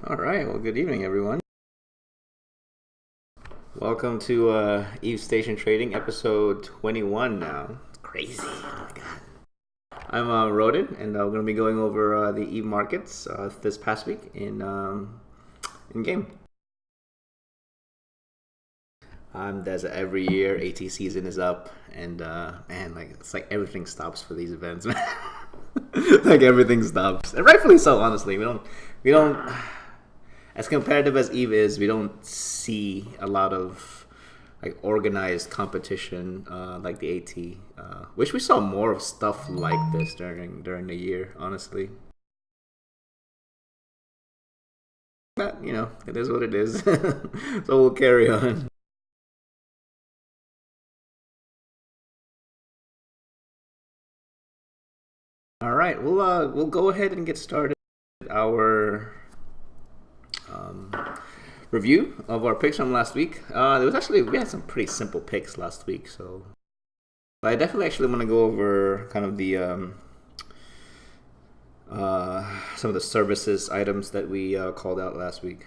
All right. Well, good evening, everyone. Welcome to Eve Station Trading, episode 21 now. It's crazy. Oh my God. I'm Rodin, and we're going to be going over the Eve markets this past week in game. There's every year AT season is up, and man, like it's like everything stops for these events, man. Like everything stops, and rightfully so. Honestly, we don't. As competitive as Eve is, we don't see a lot of like organized competition like the AT. Wish we saw more of stuff like this during the year. Honestly, but it is what it is. So we'll carry on. All right, we'll go ahead and get started. Our um, review of our picks from last week. We had some pretty simple picks last week, so I definitely actually want to go over kind of the some of the services items that we called out last week.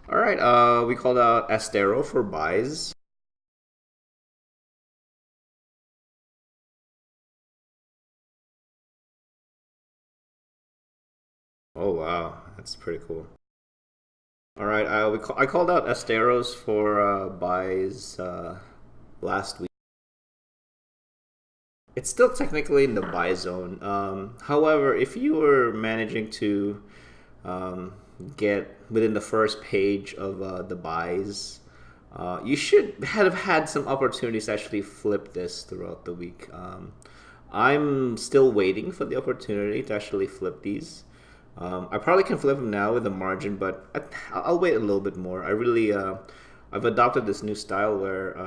All right, we called out Astero for buys. Oh wow, that's pretty cool. All right, I called out Asteros for buys last week. It's still technically in the buy zone. However, if you were managing to um, get within the first page of the buys, you should have had some opportunities to actually flip this throughout the week. I'm still waiting for the opportunity to actually flip these. I probably can flip them now with a margin, but I'll wait a little bit more. I've adopted this new style where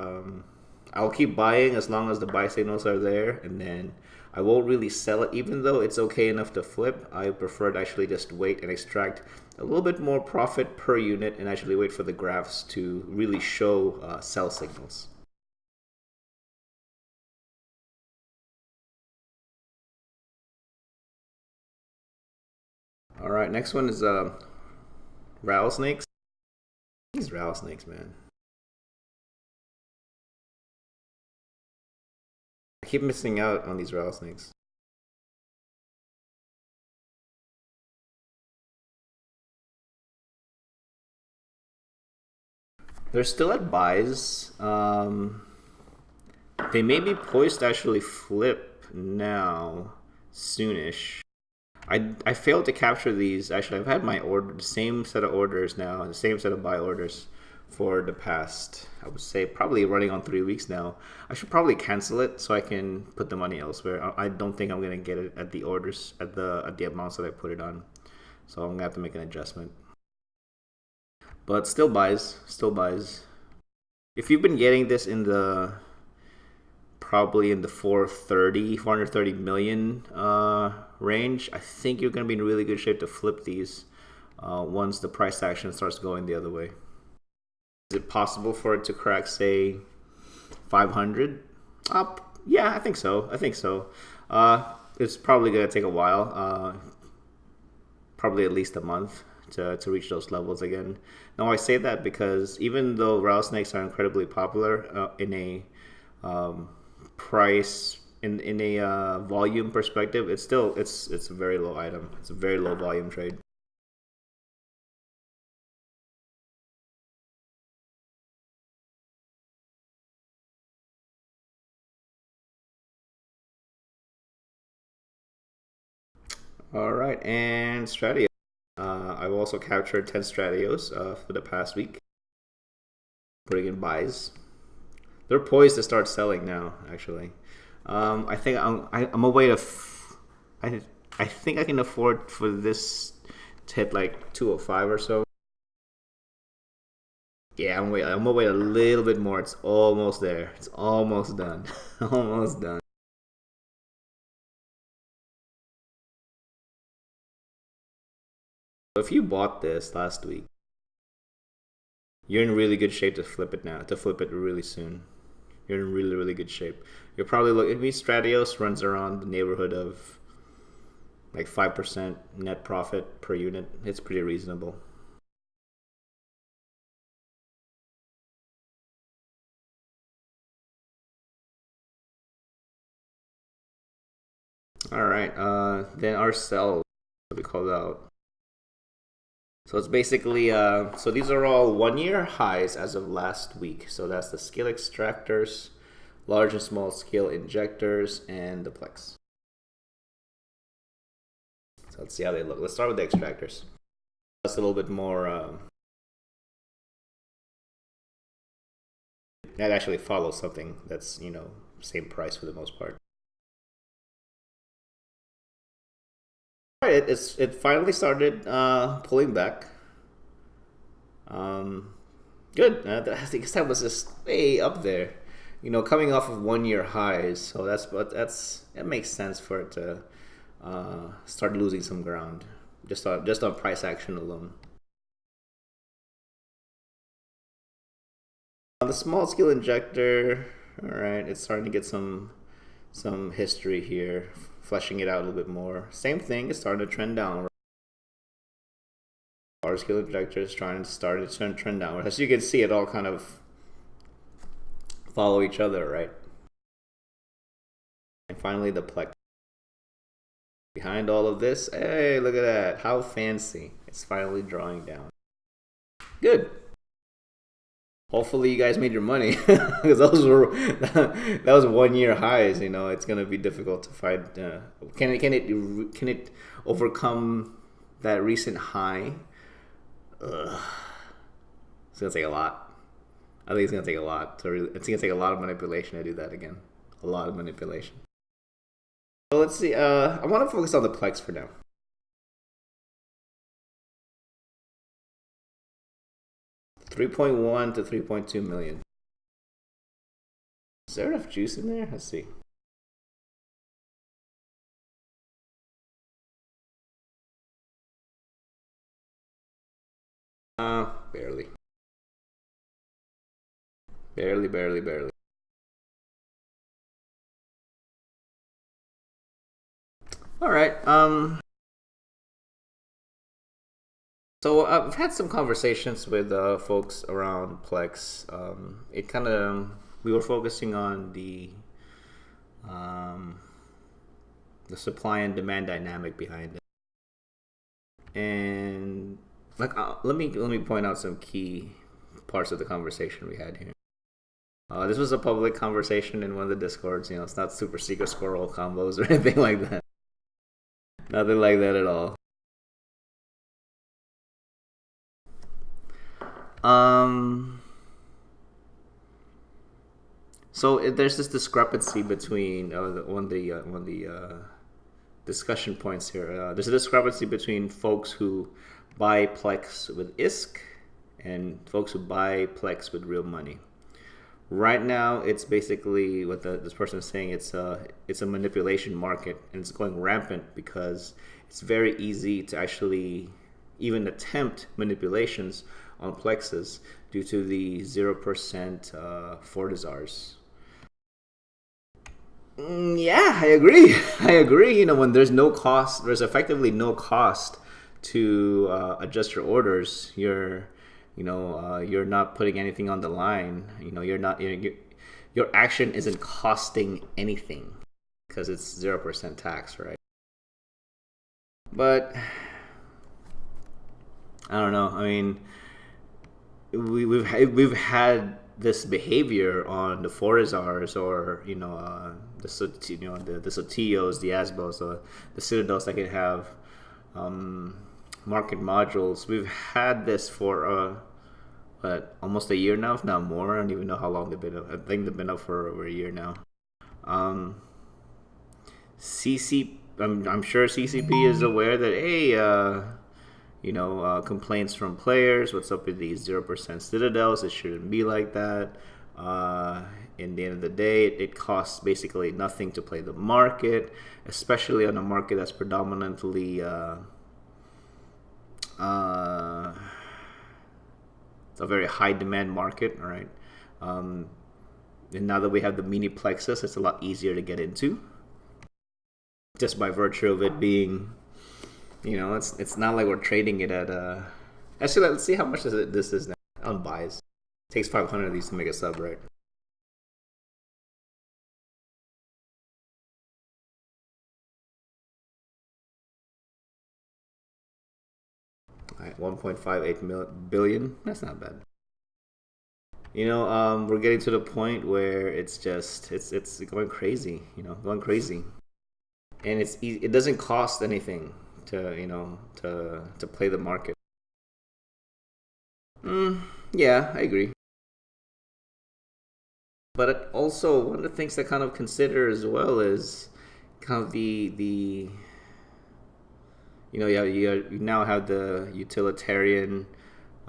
I'll keep buying as long as the buy signals are there, and then I won't really sell it, even though it's okay enough to flip. I prefer to actually just wait and extract a little bit more profit per unit, and actually wait for the graphs to really show sell signals. All right, next one is rattlesnakes. These rattlesnakes, man. I keep missing out on these rattlesnakes. They're still at buys. They may be poised to actually flip now, soonish. I failed to capture these. Actually, I've had my order, the same set of orders now, the same set of buy orders for the past, I would say, probably running on 3 weeks now. I should probably cancel it so I can put the money elsewhere. I don't think I'm gonna get it at the orders at the amounts that I put it on. So I'm gonna have to make an adjustment. But still buys, still buys. If you've been getting this in the probably in the 430 million range, I think you're going to be in really good shape to flip these once the price action starts going the other way. Is it possible for it to crack, say, 500 up? Yeah, I think so. I think so. It's probably going to take a while, probably at least a month to reach those levels again. Now, I say that because even though rattlesnakes are incredibly popular in a price in a volume perspective, it's a very low item. It's a very low volume trade. All right, and Stradio. I've also captured 10 Stratios for the past week, putting in buys. They're poised to start selling now. Actually, I think I'm a way to. I think I can afford for this to hit like 205 or so. Yeah, I'm gonna wait a little bit more. It's almost there. It's almost done. Almost done. If you bought this last week, you're in really good shape to flip it now. To flip it really soon. You're in really, really good shape. You're probably looking. Stratios runs around the neighborhood of like 5% net profit per unit. It's pretty reasonable. All right, then our cells we called out. So it's basically, so these are all 1 year highs as of last week. So that's the scale extractors, large and small scale injectors, and the plex. So let's see how they look. Let's start with the extractors. That's a little bit more, that actually follows something that's, same price for the most part. All right, it finally started pulling back. Good. I think that was just way up there. Coming off of 1 year highs, so that makes sense for it to start losing some ground just on price action alone. The small scale injector, all right, it's starting to get some history here, fleshing it out a little bit more. Same thing, it's starting to trend down. Large scale injector is trying to trend downward. As you can see, it all kind of follow each other, right? And finally, the plex. Behind all of this, hey, look at that! How fancy! It's finally drawing down. Good. Hopefully, you guys made your money because that was 1 year highs. It's gonna be difficult to find. Can it overcome that recent high? It's gonna take a lot. I think it's gonna take a lot it's gonna take a lot of manipulation to do that again. A lot of manipulation. So let's see. I want to focus on the plex for now. $3.1 to $3.2 million. Is there enough juice in there? Let's see. Barely. Barely. All right. So I've had some conversations with folks around Plex. We were focusing on the supply and demand dynamic behind it, and let me point out some key parts of the conversation we had here. This was a public conversation in one of the discords. It's not super secret squirrel combos or anything like that. Nothing like that at all. So there's this discrepancy between one of the discussion points here. There's a discrepancy between folks who buy Plex with ISK and folks who buy Plex with real money. Right now, it's basically what this person is saying. It's a manipulation market, and it's going rampant because it's very easy to actually even attempt manipulations on plexes due to the 0% Fortizars. Yeah, I agree. I agree. When there's no cost, there's effectively no cost to adjust your orders. You're not putting anything on the line. Your action isn't costing anything because it's 0% tax, right? But I don't know. I mean, we've had this behavior on the Fortizars or the Sotillos, the Asbos, the Citadels that can have market modules. We've had this for almost a year now, if not more. I don't even know how long they've been up. I think they've been up for over a year now. I'm sure CCP is aware that complaints from players. What's up with these 0% Citadels? It shouldn't be like that. In the end of the day, it costs basically nothing to play the market, especially on a market that's predominantly a very high demand market, all right? And now that we have the mini plexus, it's a lot easier to get into, just by virtue of it being It's not like we're trading it at Actually, let's see how much this is now on buys. It takes 500 of these to make a sub, right? All right, 1.58 billion. That's not bad. We're getting to the point where it's going crazy. Going crazy, and it doesn't cost anything to play the market. Yeah, I agree. But also, one of the things to kind of consider as well is kind of the you now have the utilitarian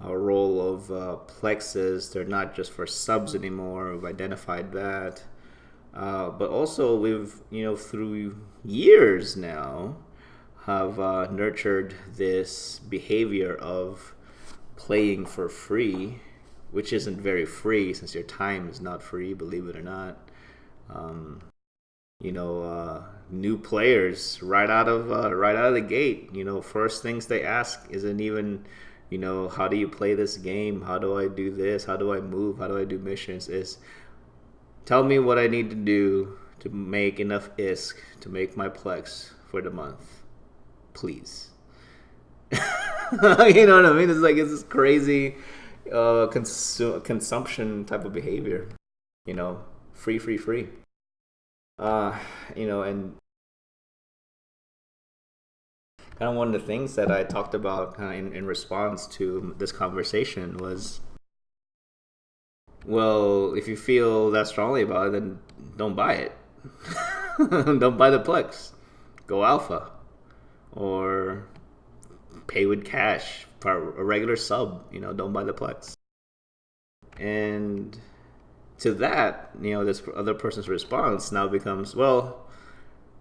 role of plexes. They're not just for subs anymore. We've identified that. But also, we've, through years now, have nurtured this behavior of playing for free, which isn't very free since your time is not free, believe it or not. New players right out of the gate. First things they ask isn't even, how do you play this game? How do I do this? How do I move? How do I do missions? Is tell me what I need to do to make enough ISK to make my Plex for the month, please. You know what I mean? It's this crazy consumption type of behavior. Free, free, free. And kind of one of the things that I talked about in response to this conversation was, well, if you feel that strongly about it, then don't buy it. Don't buy the Plex. Go alpha. Or pay with cash for a regular sub. Don't buy the Plex. And to that, this other person's response now becomes, well,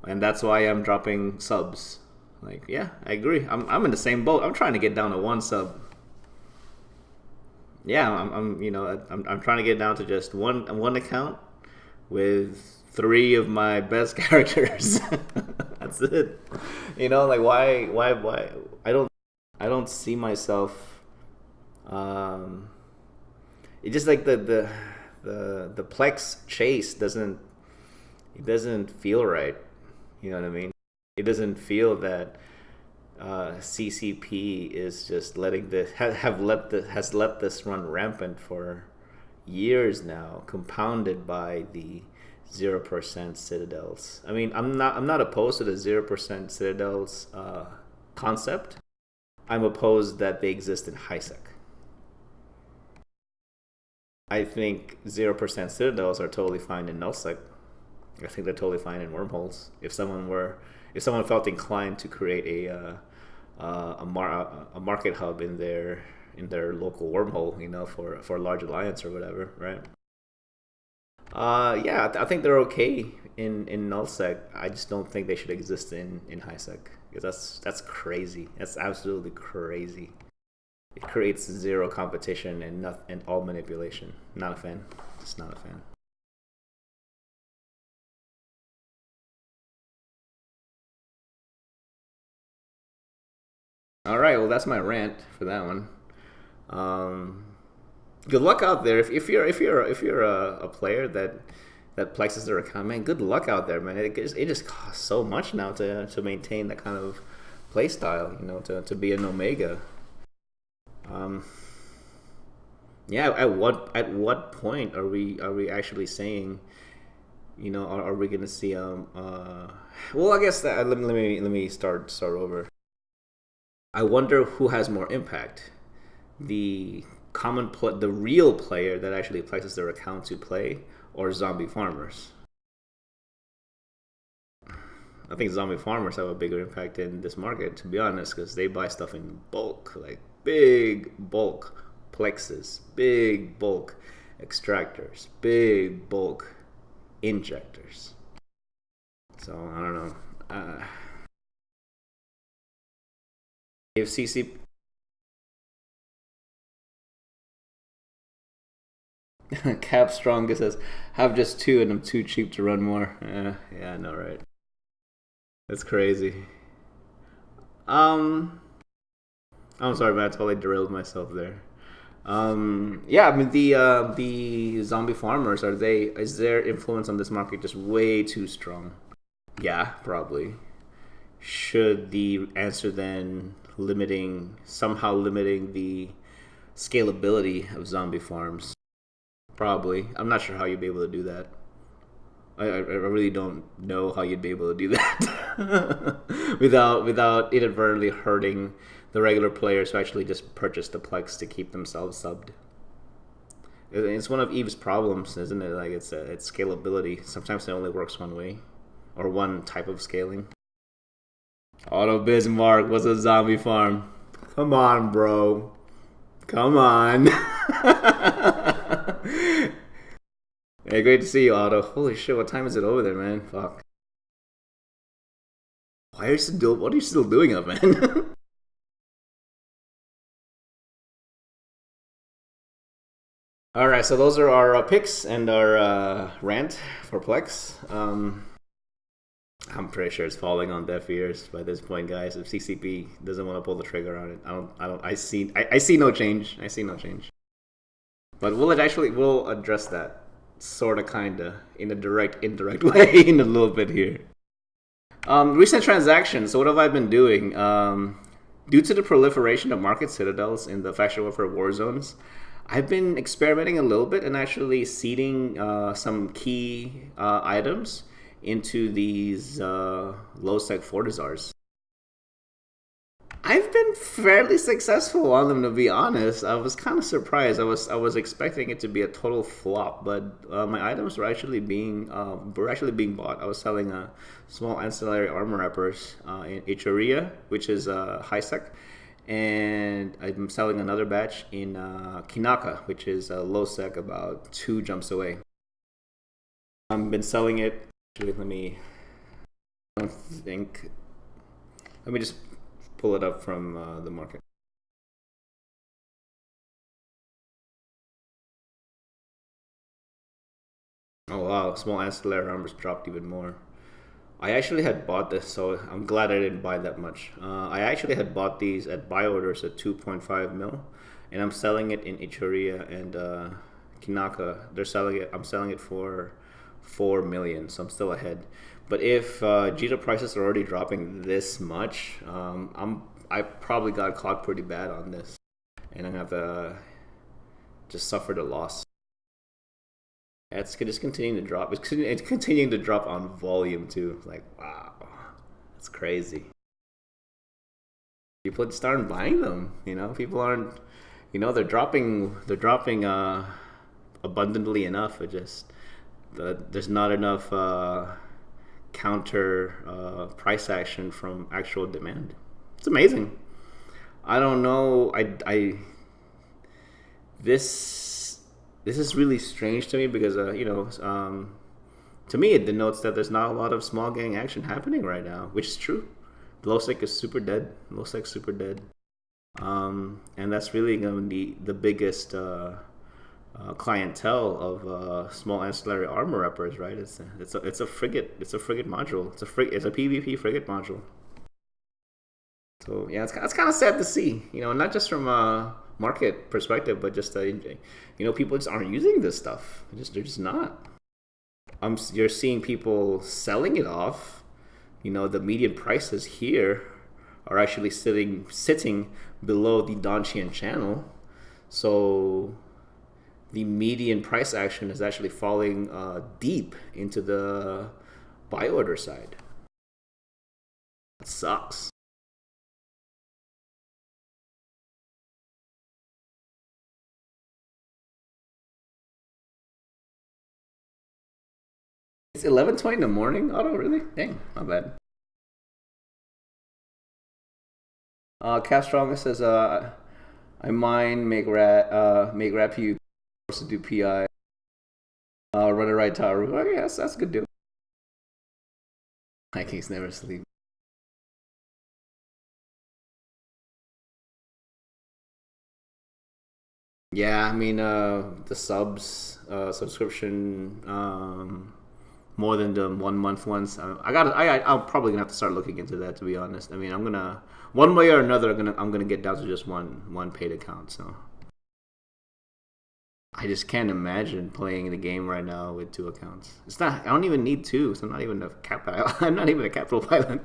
and that's why I'm dropping subs. Like, yeah, I agree. I'm in the same boat. I'm trying to get down to one sub. Yeah, I'm trying to get down to just one account with 3 of my best characters. That's it. Like why I don't see myself. It just like the Plex chase doesn't feel right. You know what I mean? It doesn't feel that CCP is just letting this has let this run rampant for years now, compounded by the 0% citadels. I mean, I'm not opposed to the 0% citadels concept. I'm opposed that they exist in HiSec. I think 0% citadels are totally fine in nullsec. I think they're totally fine in wormholes. If someone felt inclined to create a market hub in their local wormhole, for a large alliance or whatever, right? Yeah, I think they're okay in nullsec. I just don't think they should exist in HiSec, because that's crazy. That's absolutely crazy. It creates zero competition and all manipulation. Not a fan. Just not a fan. All right, well, that's my rant for that one. Um, Good luck out there. If you're a player that plexes their account, man, good luck out there, man. It just costs so much now to maintain that kind of play style. To be an omega. Um, yeah. At what point are we actually saying? Are we gonna see well, I guess that let me start over. I wonder who has more impact, the the real player that actually plexes their account to play, or zombie farmers. I think zombie farmers have a bigger impact in this market, to be honest, because they buy stuff in bulk, like big bulk plexes, big bulk extractors, big bulk injectors. So I don't know. If CC Cap Strongest says, have just 2 and I'm too cheap to run more. Yeah, I know, right? That's crazy. Um, I'm sorry, man. I totally derailed myself there. Yeah, I mean the zombie farmers are they is their influence on this market just way too strong? Yeah, probably. Should the answer then somehow limiting the scalability of zombie farms? Probably. I'm not sure how you'd be able to do that. I really don't know how you'd be able to do that without inadvertently hurting the regular players who actually just purchase the Plex to keep themselves subbed. It's one of Eve's problems, isn't it? Like it's scalability. Sometimes it only works one way, or one type of scaling. Auto Bismarck was a zombie farm. Come on, bro. Come on. Hey, great to see you, Otto. Holy shit, what time is it over there, man? Fuck. What are you still doing up, man? Alright, so those are our picks and our rant for Plex. I'm pretty sure it's falling on deaf ears by this point, guys. If CCP doesn't want to pull the trigger on it, I see no change. I see no change. But we'll address that sorta, kinda, in a direct, indirect way in a little bit here. Recent transactions. So what have I been doing? Due to the proliferation of market citadels in the faction warfare war zones, I've been experimenting a little bit and actually seeding some key items into these low sec Fortizars. I've been fairly successful on them, to be honest. I was kind of surprised. I was expecting it to be a total flop, but my items were actually being bought. I was selling small ancillary armor wrappers in Ichoria, which is high sec, and I'm selling another batch in Kinaka, which is low sec, about 2 jumps away. I've been selling it. Actually, let me just pull it up from the market. Oh wow, small ancillary armors dropped even more. I actually had bought this, so I'm glad I didn't buy that much. I actually had bought these at buy orders at 2.5 mil, and I'm selling it in Ichoria and Kinaka. I'm selling it for 4 million, so I'm still ahead. But if Jita prices are already dropping this much, I probably got caught pretty bad on this, and I'm gonna have to just suffer the loss. It's just continuing to drop. It's continuing to drop on volume too. Like wow, that's crazy. People just aren't buying them. People aren't. They're dropping abundantly enough. There's not enough counter price action from actual demand. It's amazing. I don't know. This is really strange to me because to me it denotes that there's not a lot of small gang action happening right now, which is true. Lowsec is super dead. Lowsec's super dead. And that's really going to be the biggest clientele of small ancillary armor wrappers, right? It's a frigate. It's a frigate module. It's a PvP frigate module. So yeah, it's kind of sad to see. Not just from a market perspective, but just people just aren't using this stuff. They're just not. You're seeing people selling it off. The median prices here are actually sitting below the Donchian channel. So the median price action is actually falling deep into the buy order side. That sucks. It's 11:20 in the morning. Oh, really? Dang, not bad. Cap Strongest says, I mine make rap you to do PI. Run a right Taru. Okay, that's a good deal. Vikings never sleep. Yeah, I mean the subscription more than the 1 month ones. I'm probably gonna have to start looking into that, to be honest. I mean, I'm gonna one way or another, I'm gonna get down to just one paid account. So I just can't imagine playing the game right now with two accounts. It's not. I don't even need two. So I'm not even a I'm not even a capital pilot.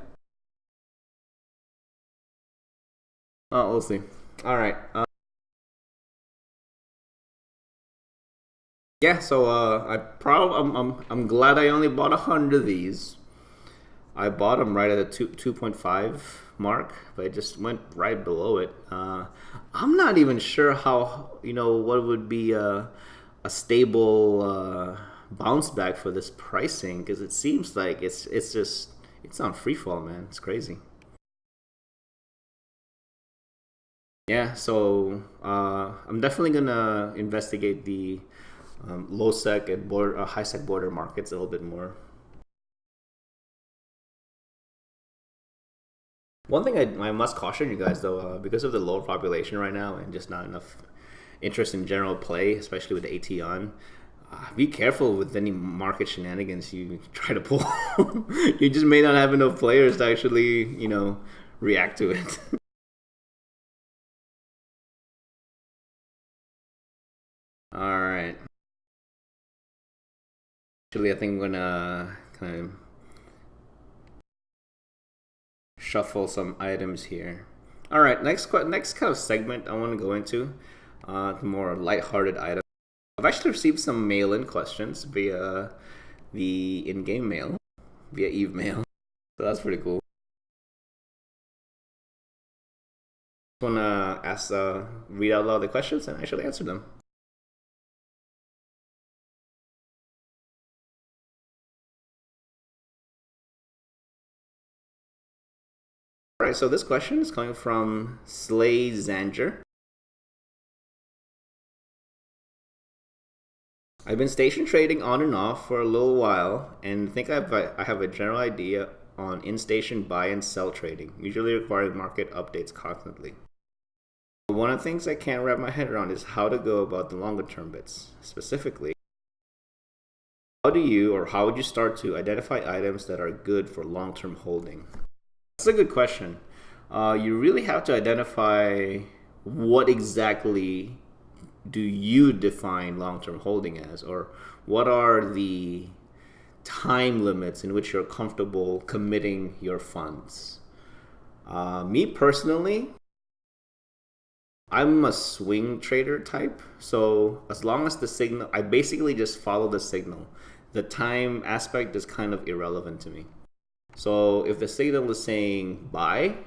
Oh, we'll see. All right. Yeah. So I'm glad I only bought 100 of these. I bought them right at a 2.5 mark, but it just went right below it. I'm not even sure how, what would be a stable bounce back for this pricing, because it seems like it's on free fall, man. It's crazy. Yeah, so I'm definitely gonna investigate the low sec and high sec border markets a little bit more. One thing I must caution you guys though, because of the low population right now and just not enough interest in general play, especially with the AT on, be careful with any market shenanigans you try to pull. You just may not have enough players to actually, react to it. All right. Actually, I think I'm gonna kind of shuffle some items here. All right, next kind of segment I want to go into, the more lighthearted items. I've actually received some mail-in questions via the in-game mail, via Eve Mail. So that's pretty cool. I want to read out loud the questions and actually answer them. All right, so this question is coming from Slay Zanger. I've been station trading on and off for a little while and think I have a general idea on in-station buy and sell trading, usually requiring market updates constantly. One of the things I can't wrap my head around is how to go about the longer term bits. Specifically, how would you start to identify items that are good for long-term holding? That's a good question. You really have to identify what exactly do you define long-term holding as, or what are the time limits in which you're comfortable committing your funds. Me personally, I'm a swing trader type, so as long as the signal, I basically just follow the signal. The time aspect is kind of irrelevant to me. So if the signal is saying buy,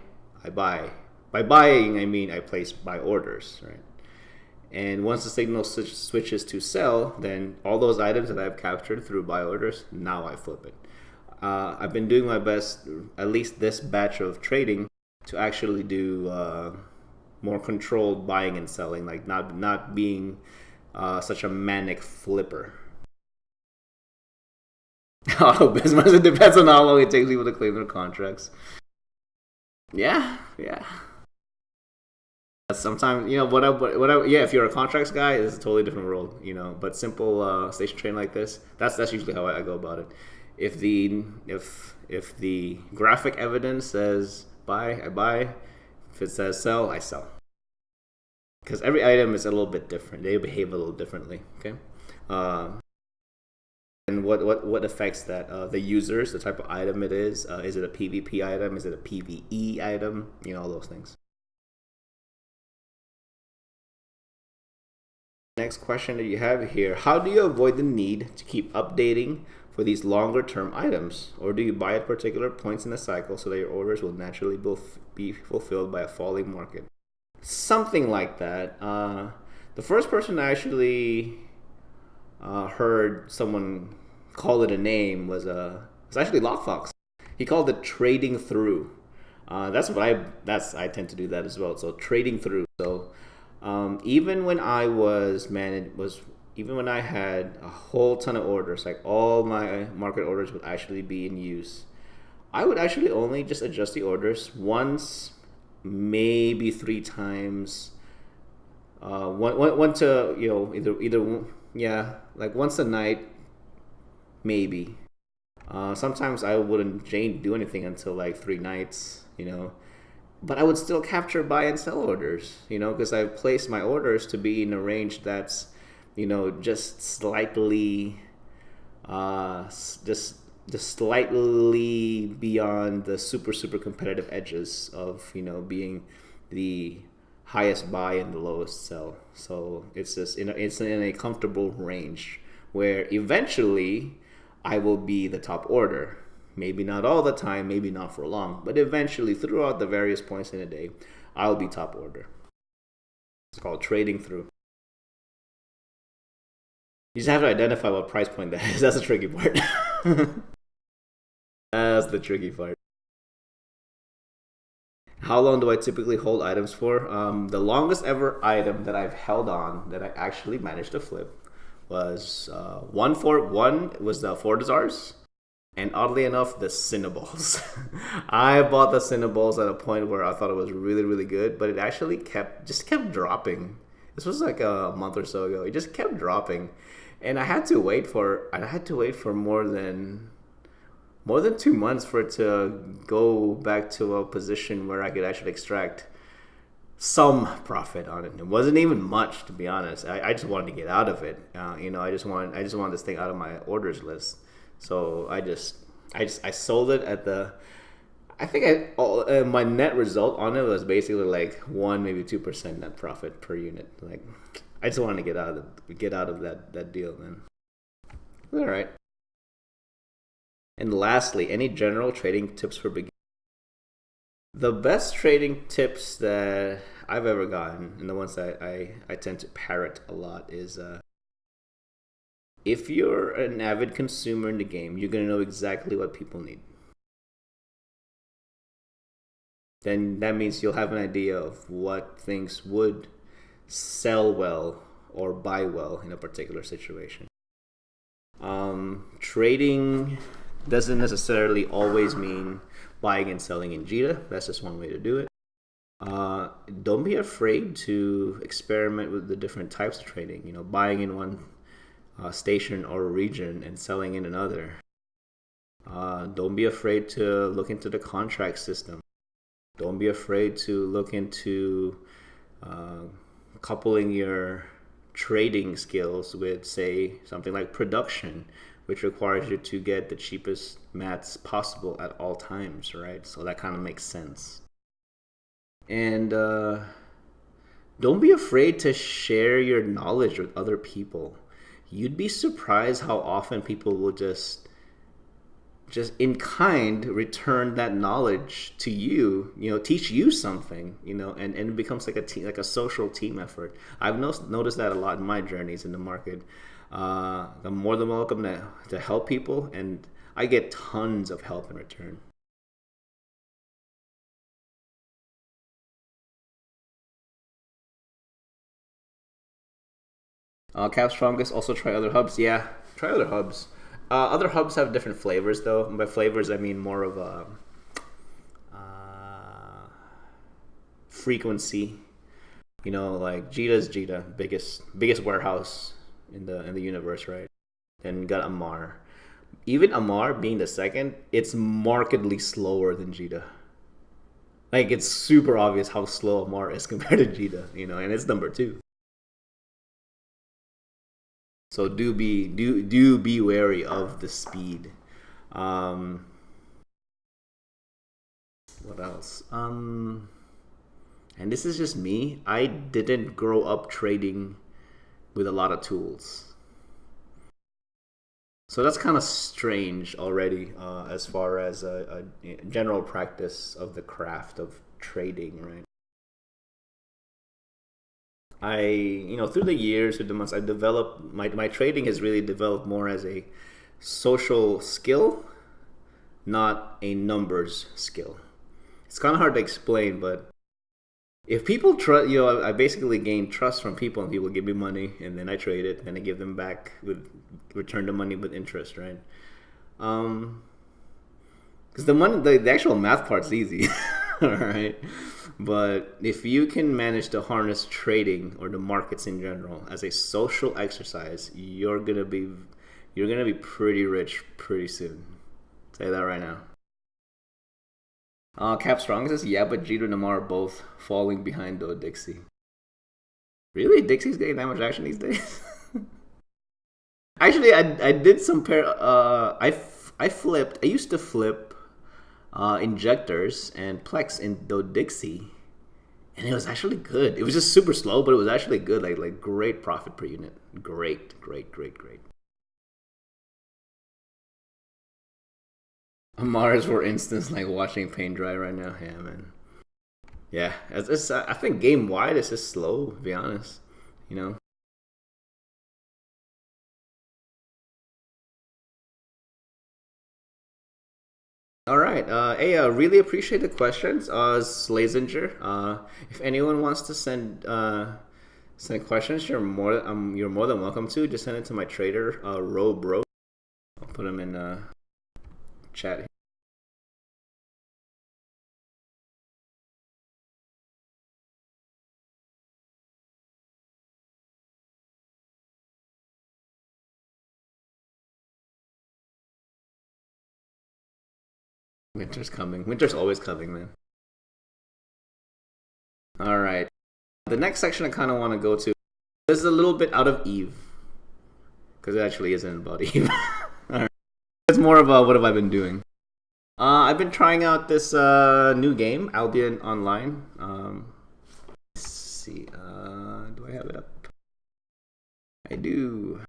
I buy. By buying, I mean I place buy orders, right? And once the signal switches to sell, then all those items that I've captured through buy orders, now I flip it. I've been doing my best, at least this batch of trading, to actually do more controlled buying and selling, like not being such a manic flipper. Oh, business. It depends on how long it takes people to claim their contracts. Yeah. Sometimes, yeah, if you're a contracts guy, it's a totally different world, But simple station trading like this, that's usually how I go about it. If the graphic evidence says buy, I buy. If it says sell, I sell. Because every item is a little bit different. They behave a little differently. Okay. And what affects that? The users, the type of item it is. Is it a PvP item? Is it a PvE item? All those things. Next question that you have here: how do you avoid the need to keep updating for these longer term items, or do you buy at particular points in the cycle so that your orders will naturally be fulfilled by a falling market? Something like that. The first person I actually heard someone call it a name was actually Lockfox. He called it trading through. That's what I tend to do that as well. So trading through. So even when I even when I had a whole ton of orders, like all my market orders would actually be in use, I would actually only just adjust the orders once, maybe 3 times. One to either yeah, like once a night, maybe. Sometimes I wouldn't do anything until like 3 nights, but I would still capture buy and sell orders, because I've placed my orders to be in a range that's, just slightly, just slightly beyond the super competitive edges of, being the highest buy and the lowest sell. So it's in a comfortable range where eventually I will be the top order. Maybe not all the time, maybe not for long, but eventually throughout the various points in a day, I'll be top order. It's called trading through. You just have to identify what price point that is. That's the tricky part. That's the tricky part. How long do I typically hold items for? The longest ever item that I've held on that I actually managed to flip was one was the Fortizars. And oddly enough, the Cinnaballs. I bought the Cinnaballs at a point where I thought it was really, really good, but it actually just kept dropping. This was like a month or so ago. It just kept dropping, and I had to wait for more than 2 months for it to go back to a position where I could actually extract some profit on it. It wasn't even much, to be honest. I just wanted to get out of it. I just wanted this thing out of my orders list. So I sold it at my net result on it was basically like 1, maybe 2% net profit per unit. Like, I just wanted to get out of that deal, man. All right. And lastly, any general trading tips for beginners? The best trading tips that I've ever gotten, and the ones that I tend to parrot a lot, is if you're an avid consumer in the game, you're going to know exactly what people need. Then that means you'll have an idea of what things would sell well or buy well in a particular situation. Trading doesn't necessarily always mean buying and selling in JITA. That's just one way to do it. Don't be afraid to experiment with the different types of trading. Buying in one station or region and selling in another. Don't be afraid to look into the contract system. Don't be afraid to look into coupling your trading skills with, say, something like production, which requires you to get the cheapest mats possible at all times, right? So that kind of makes sense. And don't be afraid to share your knowledge with other people. You'd be surprised how often people will just in kind return that knowledge to you, teach you something, and it becomes like a social team effort. I've noticed that a lot in my journeys in the market. I'm more than welcome to help people, and I get tons of help in return. Cap Strongest, also try other hubs. Yeah, try other hubs. Other hubs have different flavors, though. And by flavors, I mean more of a frequency. Like JITA's JITA, biggest warehouse in the universe, right? Then you got Amar. Even Amar being the second, it's markedly slower than JITA. Like, it's super obvious how slow Amar is compared to JITA, and it's number 2. So do be wary of the speed. What else? And this is just me. I didn't grow up trading with a lot of tools, so that's kind of strange already, as far as a general practice of the craft of trading, right? Through the years, through the months, I've developed my trading has really developed more as a social skill, not a numbers skill. It's kind of hard to explain, but if people trust, I basically gain trust from people, and people give me money, and then I trade it, and I give them back return the money with interest, right? Because the actual math part's easy, all right. But if you can manage to harness trading or the markets in general as a social exercise, you're gonna be pretty rich pretty soon. Say that right now. Cap Strong says, yeah, but Jeter and Lamar are both falling behind though Dixie. Really? Dixie's getting that much action these days? Actually, I did some I flipped. I used to flip injectors and Plex in Do Dixie, and it was actually good. It was just super slow, but it was actually good. Like great profit per unit. Great, great, great, great. Mars, for instance, like watching paint dry right now. Yeah, man. Yeah, I think game wide is just slow. To be honest, you know. All right. Hey, really appreciate the questions, Slazenger. If anyone wants to send questions, you're more than welcome to. Just send it to my trader, Robro. I'll put them in chat. Winter's coming. Winter's always coming, man. All right. The next section I kind of want to go to. This is a little bit out of Eve, because it actually isn't about Eve. All right. It's more about what have I been doing. I've been trying out this new game, Albion Online. Let's see. Do I have it up? I do.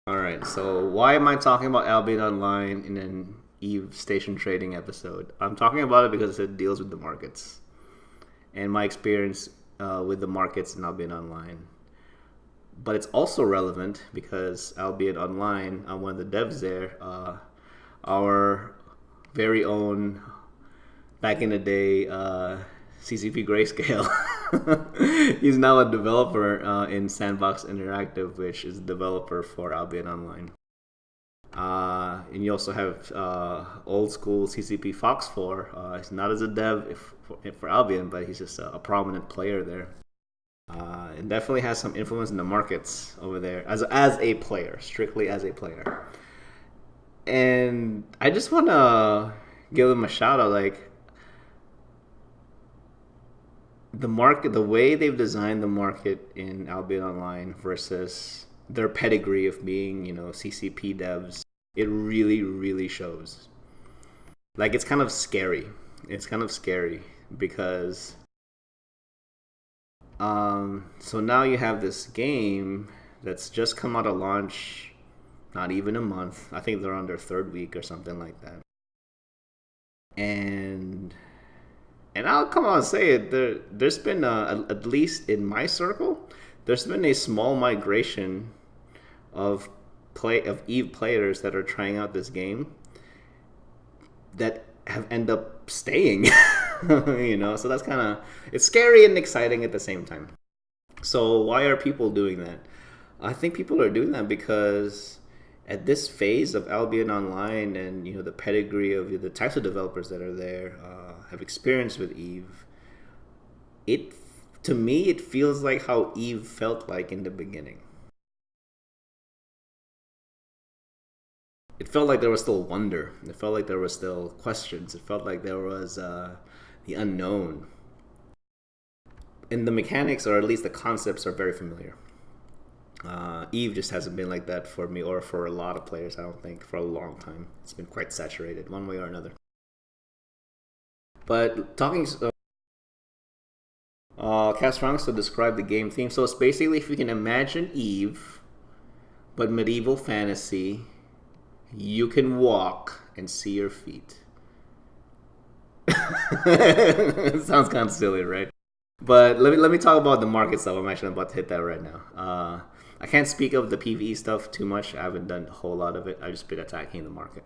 All right. So why am I talking about Albion Online in an Eve station trading episode? I'm talking about it because it deals with the markets and my experience with the markets in Albion Online. But it's also relevant because Albion Online, I'm one of the devs there. Our very own, back in the day, CCP Grayscale. He's now a developer in Sandbox Interactive, which is a developer for Albion Online. And you also have old school CCP Fox 4. He's not as a dev for Albion, but he's just a prominent player there. And definitely has some influence in the markets over there as a player, strictly as a player. And I just want to give them a shout out. Like, the market, the way they've designed the market in Albion Online versus their pedigree of being, CCP devs, it really, really shows. Like, it's kind of scary. It's kind of scary because so now you have this game that's just come out of launch, not even a month. I think they're on their third week or something like that. And I'll come out and say it. There's been at least in my circle, there's been a small migration of Eve players that are trying out this game that have end up staying. So that's kind of, it's scary and exciting at the same time. So why are people doing that? I think people are doing that because at this phase of Albion Online and the pedigree of the types of developers that are there, have experience with Eve, to me it feels like how Eve felt like in the beginning. It felt like there was still wonder. It felt like there was still questions. It felt like there was the unknown. And the mechanics, or at least the concepts, are very familiar. Eve just hasn't been like that for me or for a lot of players, I don't think, for a long time. It's been quite saturated one way or another. But talking, Castrongs to describe the game theme. So it's basically, if you can imagine Eve, but medieval fantasy, you can walk and see your feet. It sounds kind of silly, right? But let me talk about the market stuff. I'm actually about to hit that right now. I can't speak of the PvE stuff too much. I haven't done a whole lot of it. I've just been attacking the market.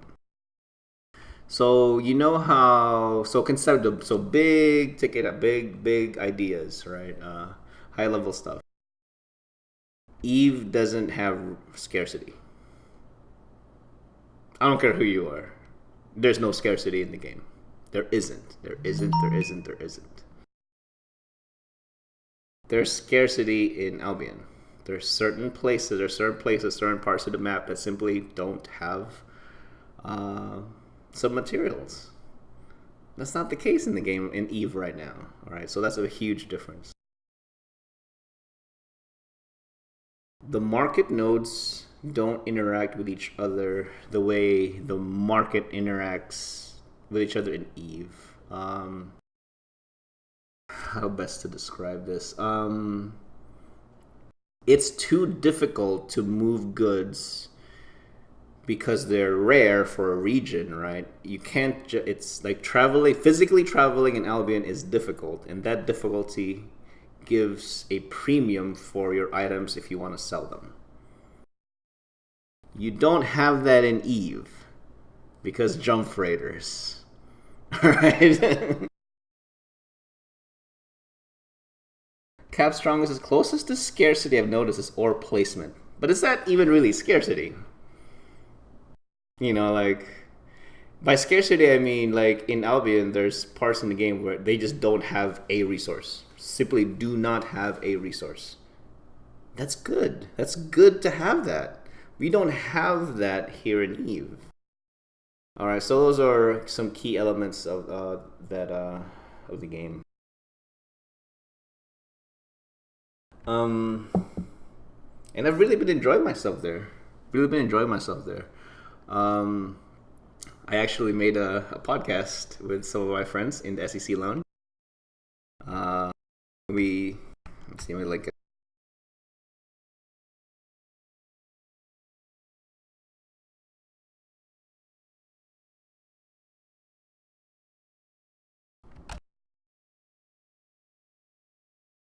So so big ticket, big ideas, right? High level stuff. Eve doesn't have scarcity. I don't care who you are. There's no scarcity in the game. There isn't. There's scarcity in Albion. There's certain places, certain parts of the map that simply don't have uh, some materials. That's not the case in the game in Eve right now. All right, so that's a huge difference. The market nodes don't interact with each other the way the market interacts with each other in Eve. How best to describe this? It's too difficult to move goods because they're rare for a region, right? You can't. It's like physically traveling in Albion is difficult, and that difficulty gives a premium for your items if you want to sell them. You don't have that in Eve because jump freighters. Alright? Cap strongest is closest to scarcity I've noticed is ore placement. But is that even really scarcity? You know, like by scarcity I mean like in Albion there's parts in the game where they just don't have a resource. Simply do not have a resource. That's good. That's good to have that. We don't have that here in Eve. All right, so those are some key elements of of the game. And I've really been enjoying myself there. Really been enjoying myself there. Um, I actually made a podcast with some of my friends in the SEC Lounge. We let's see, we like.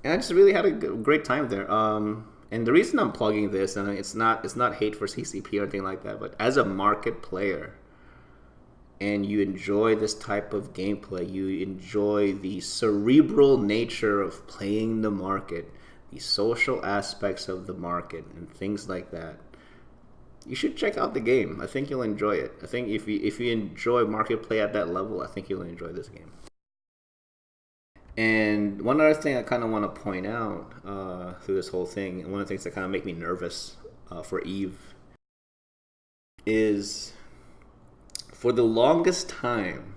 And I just really had a great time there. And the reason I'm plugging this, and it's not hate for CCP or anything like that, but as a market player, and you enjoy this type of gameplay, you enjoy the cerebral nature of playing the market, the social aspects of the market, and things like that. You should check out the game. I think you'll enjoy it. I think if you enjoy market play at that level, I think you'll enjoy this game. And one other thing I kind of want to point out through this whole thing, and one of the things that kind of make me nervous for Eve, is for the longest time,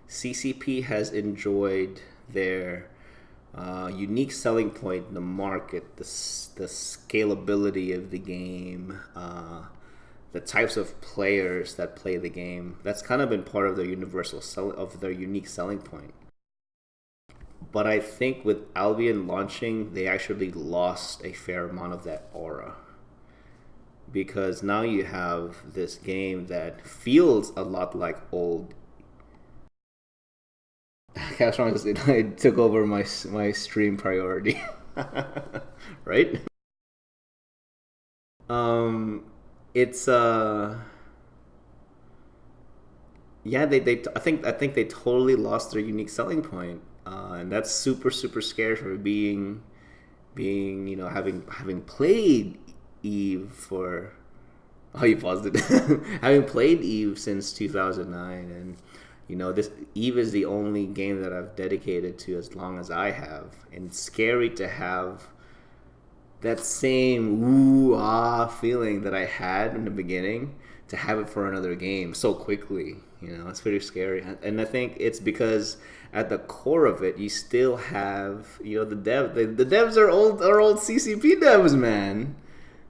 CCP has enjoyed their unique selling point in the market, the scalability of the game, the types of players that play the game. That's kind of been part of their their unique selling point. But I think with Albion launching, they actually lost a fair amount of that aura. Because now you have this game that feels a lot like old. Castron it took over my stream priority, right? It's yeah, I think they totally lost their unique selling point. And that's super scary for being having played Eve for you paused it having played Eve since 2009, and this Eve is the only game that I've dedicated to as long as I have, and it's scary to have that same ooh ah feeling that I had in the beginning, to have it for another game so quickly. It's pretty scary, and I think it's because at the core of it, you still have the devs are old CCP devs, man.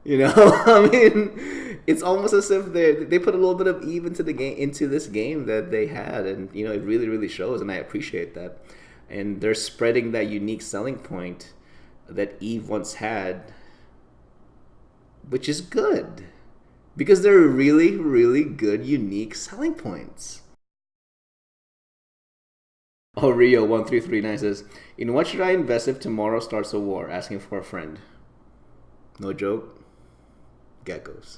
I mean, it's almost as if they put a little bit of Eve into this game that they had, and it really shows, and I appreciate that. And they're spreading that unique selling point that Eve once had, which is good. Because they're really good, unique selling points. Oh, Rio1339 says, in what should I invest if tomorrow starts a war? Asking for a friend. No joke. Geckos.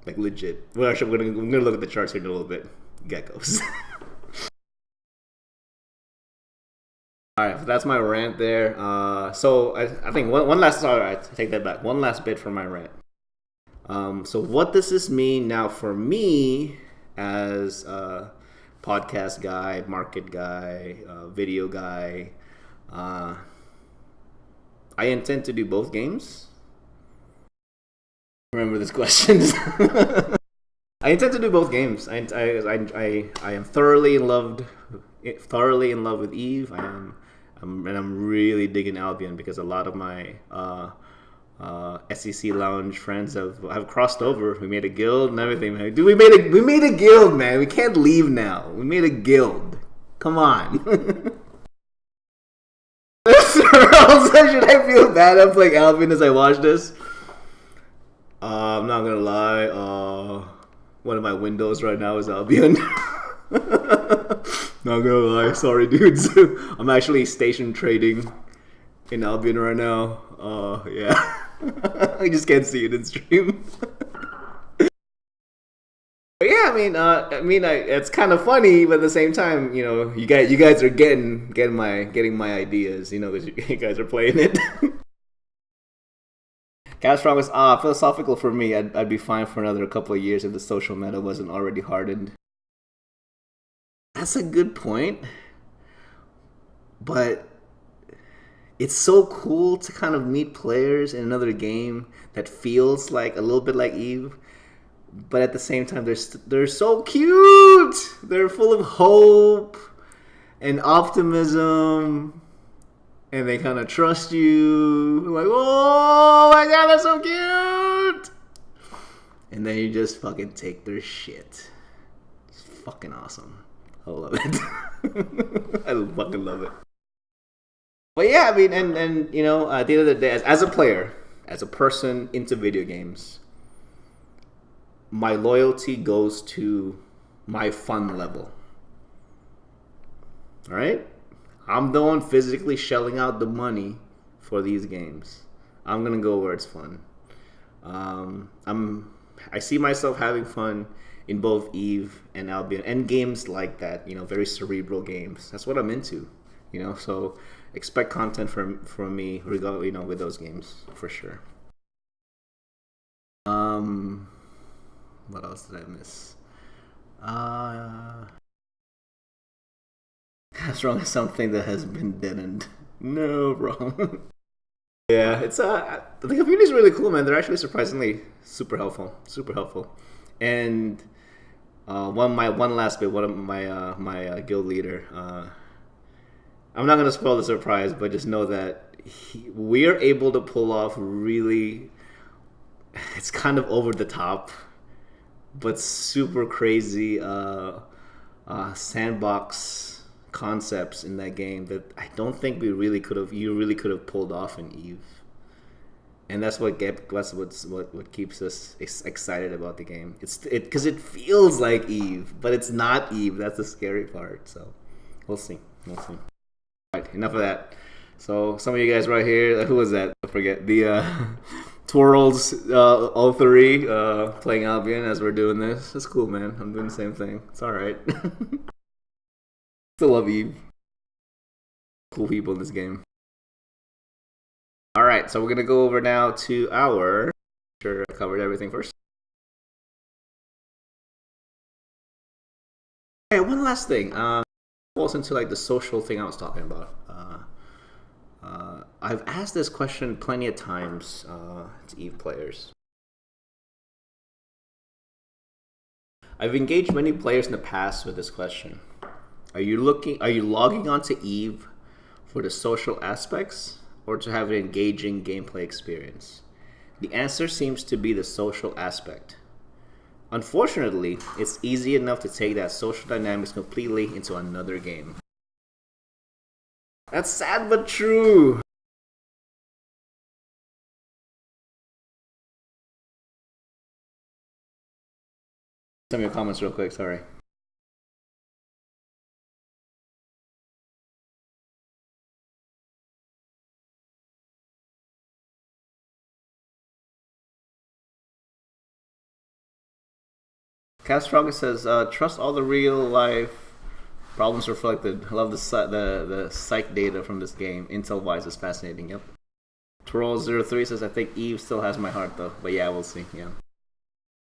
Like legit. Well, actually, I'm gonna look at the charts here in a little bit. Geckos. Alright, so that's my rant there. So I think one last, sorry, I take that back. One last bit for my rant. So what does this mean now for me as a podcast guy, market guy, video guy? I intend to do both games. Remember this question. I intend to do both games. I am thoroughly in love with Eve. I'm really digging Albion because a lot of my SEC Lounge friends have crossed over. We made a guild and everything. Man. Dude, we made a guild, man. We can't leave now. We made a guild. Come on. Should I feel bad? I'm playing Albion as I watch this. I'm not gonna lie. One of my windows right now is Albion. Not gonna lie, sorry dudes. I'm actually station trading in Albion right now. Yeah. I just can't see it in stream. But yeah, it's kind of funny, but at the same time, you guys are getting my ideas, because you guys are playing it. Catstrong is philosophical for me. I'd be fine for another couple of years if the social meta wasn't already hardened. That's a good point. But it's so cool to kind of meet players in another game that feels like a little bit like Eve. But at the same time, they're so cute. They're full of hope and optimism. And they kind of trust you. Like, oh my god, that's so cute! And then you just fucking take their shit. It's fucking awesome. I love it. I fucking love it. But yeah, at the end of the day, as a player, as a person into video games, my loyalty goes to my fun level. Alright? I'm the one physically shelling out the money for these games. I'm gonna go where it's fun. I see myself having fun in both Eve and Albion and games like that. Very cerebral games. That's what I'm into. So expect content from me, with those games for sure. What else did I miss? That's wrong. Something that has been deadened. No, bro. Yeah, it's the community is really cool, man. They're actually surprisingly super helpful, And one last bit. One of my guild leader. I'm not gonna spoil the surprise, but just know that we are able to pull off really. It's kind of over the top, but super crazy sandbox concepts in that game that I don't think you really could have pulled off in Eve. And that's what keeps us excited about the game. Because it feels like Eve, but it's not Eve. That's the scary part. So we'll see. All right, enough of that. So some of you guys right here, who was that? I forget. The Twirls 03 playing Albion as we're doing this. It's cool, man. I'm doing the same thing. It's all right. Still love Eve. Cool people in this game. All right, so we're gonna go over now to our. Sure, I covered everything first. Hey, one last thing. Falls into the social thing I was talking about. I've asked this question plenty of times to Eve players. I've engaged many players in the past with this question. Are you logging onto Eve for the social aspects or to have an engaging gameplay experience? The answer seems to be the social aspect. Unfortunately, it's easy enough to take that social dynamics completely into another game. That's sad but true. Some of your comments real quick, sorry. Castroga says, trust all the real life problems reflected. I love the psych data from this game. Intel-wise is fascinating, yep. Twirl03 says, I think Eve still has my heart though. But yeah, we'll see, yeah.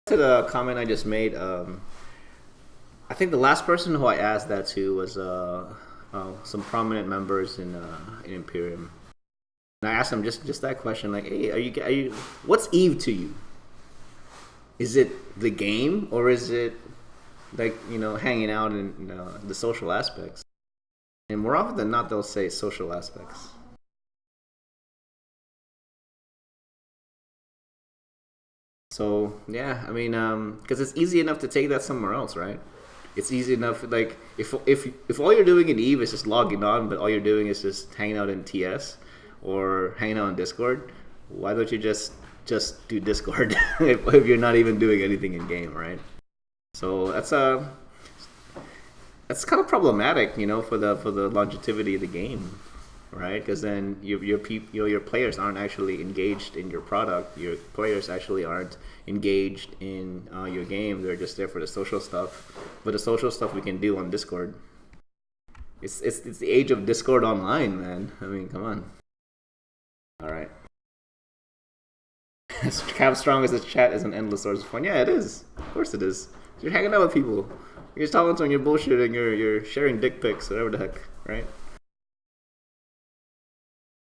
To the comment I just made, I think the last person who I asked that to was some prominent members in Imperium. And I asked him just that question, like, hey, are you what's Eve to you? Is it the game, or is it like, hanging out in the social aspects? And more often than not, they'll say social aspects. So yeah, I mean, because it's easy enough to take that somewhere else, right? It's easy enough. Like if all you're doing in Eve is just logging on, but all you're doing is just hanging out in TS or hanging out in Discord, why don't you just do Discord if you're not even doing anything in game, right? So that's kind of problematic, for the longevity of the game, right? Because then your players aren't actually engaged in your product. Your players actually aren't engaged in your game. They're just there for the social stuff. But the social stuff we can do on Discord. It's the age of Discord online, man. I mean, come on. All right. Cap Strong as a chat is an endless source of fun. Yeah, it is. Of course it is. You're hanging out with people. You're just talking to them, you're bullshitting, you're sharing dick pics, whatever the heck, right?